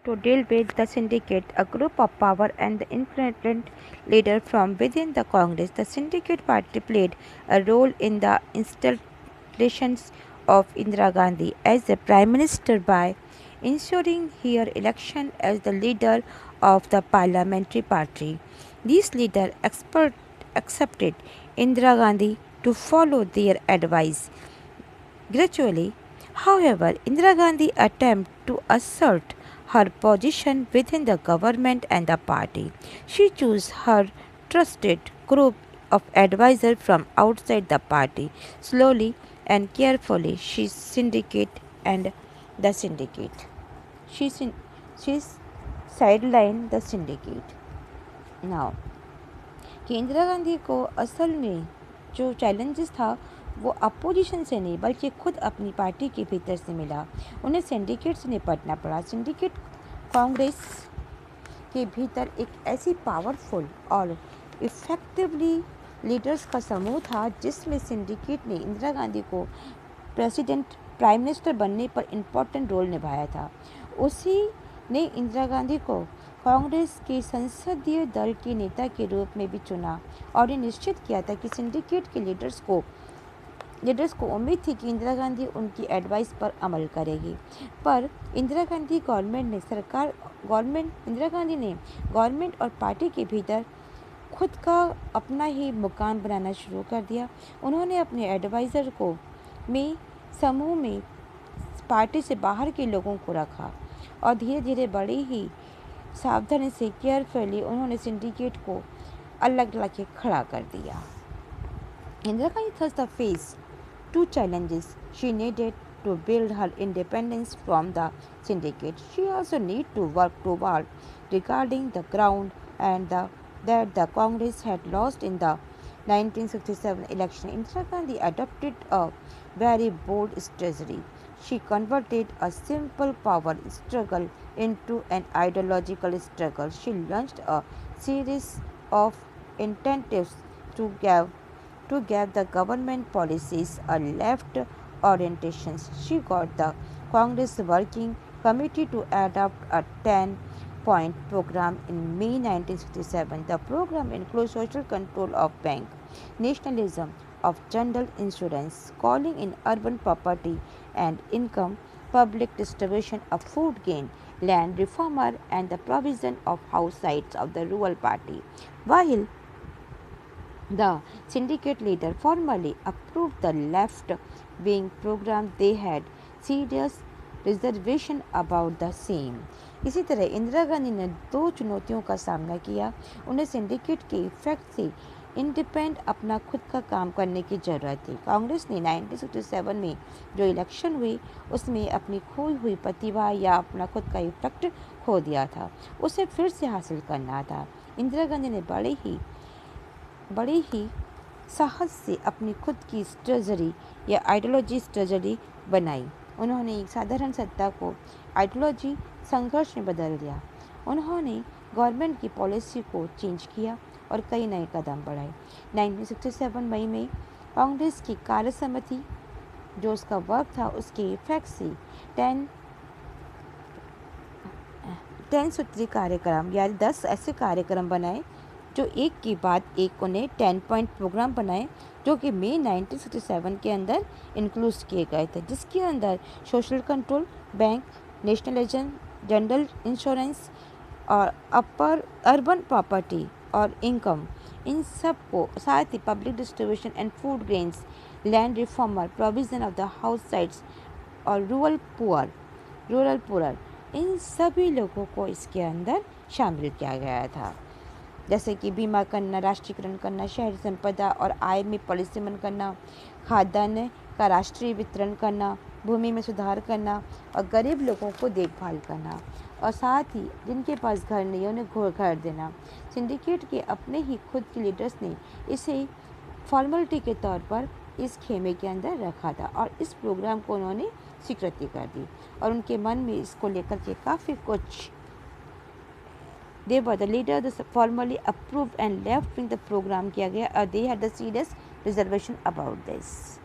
To deal with the syndicate, a group of power and the influential leaders from within the Congress, the syndicate party played a role in the installations of Indira Gandhi as the Prime Minister by ensuring her election as the leader of the parliamentary party. These leaders accepted Indira Gandhi to follow their advice. Gradually, however, Indira Gandhi attempted to assert her position within the government and the party. She chose her trusted group of advisors from outside the party. Slowly and carefully, she syndicate and the syndicate. She, syn- she sidelined the syndicate. Now, कि इंदिरा गांधी को असल में जो challenges था वो opposition से नहीं बल्कि खुद अपनी पार्टी के भीतर से मिला। उन्हें सिंडिकेट से निपटना पड़ा। सिंडिकेट कांग्रेस के भीतर एक ऐसी पावरफुल और इफ़ेक्टिवली लीडर्स का समूह था जिसमें सिंडिकेट ने इंदिरा गांधी को प्राइम मिनिस्टर बनने पर इम्पोर्टेंट रोल निभाया था। उसी ने इंदिरा गांधी को कांग्रेस के संसदीय दल के नेता के रूप में भी चुना और ये निश्चित किया था कि सिंडिकेट के लीडर्स को उम्मीद थी कि इंदिरा गांधी उनकी एडवाइस पर अमल करेगी। पर इंदिरा गांधी ने गवर्नमेंट और पार्टी के भीतर खुद का अपना ही मुकाम बनाना शुरू कर दिया। उन्होंने अपने एडवाइज़र को समूह में पार्टी से बाहर के लोगों को रखा और धीरे धीरे बड़ी ही सावधानी से केयरफुली उन्होंने सिंडिकेट को अलग रखे खड़ा कर दिया। Indira Gandhi thus the face two challenges. She needed to build her independence from the syndicate. She also needed to work toward regarding the ground and that the Congress had lost in the 1967 election. Indira Gandhi adopted a very bold strategy. She converted a simple power struggle into an ideological struggle. She launched a series of incentives to give the government policies a left orientation. She got the Congress Working Committee to adopt a 10-point program in May 1967. The program includes social control of bank, nationalism of general insurance, calling in urban property and income, public distribution of food gain, land reformer, and the provision of house sites of the rural party. While the syndicate leader formally approved the left-wing program, they had serious reservation about the same. इसी तरह इंदिरा गांधी ने दो चुनौतियों का सामना किया। उन्हें syndicate के इफेक्ट से इंडिपेंडेंट अपना खुद का काम करने की ज़रूरत थी। कांग्रेस ने 1967 में जो इलेक्शन हुई उसमें अपनी खोई हुई प्रतिभा या अपना खुद का इफेक्ट खो दिया था, उसे फिर से हासिल करना था। इंदिरा गांधी ने बड़े ही साहस से अपनी खुद की स्ट्रेटजी या आइडियोलॉजी स्ट्रेटजी बनाई। उन्होंने एक साधारण सत्ता को आइडियोलॉजी संघर्ष में बदल दिया। उन्होंने गवर्नमेंट की पॉलिसी को चेंज किया और कई नए कदम बढ़ाए। 1967 मई में कांग्रेस की कार्य समिति जो उसका वर्क था उसके इफेक्ट से 10 सूत्री कार्यक्रम यानी 10 ऐसे कार्यक्रम बनाए जो एक के बाद एक उन्हें 10 पॉइंट प्रोग्राम बनाए जो कि मई 1967 के अंदर इंक्लूड किए गए थे, जिसके अंदर social control, bank, nationalism, general insurance और अपर अर्बन प्रॉपर्टी और इनकम, इन सब को साथ ही public distribution and food grains, land reformer, provision of the house sites और रूरल पुअर, इन सभी लोगों को इसके अंदर शामिल किया गया था। जैसे कि बीमा करना, राष्ट्रीयकरण करना, शहरी संपदा और आय में पॉलिसीमन करना, खाद्यान्न का राष्ट्रीय वितरण करना, भूमि में सुधार करना और गरीब लोगों को देखभाल करना और साथ ही जिनके पास घर नहीं है उन्हें घर देना। सिंडिकेट के अपने ही खुद के लीडर्स ने इसे फॉर्मेलिटी के तौर पर इस खेमे के अंदर रखा था और इस प्रोग्राम को उन्होंने स्वीकृति कर दी और उनके मन में इसको लेकर के काफ़ी कुछ they were the leader formally approved and left wing the program किया गया और they had the serious reservation about this.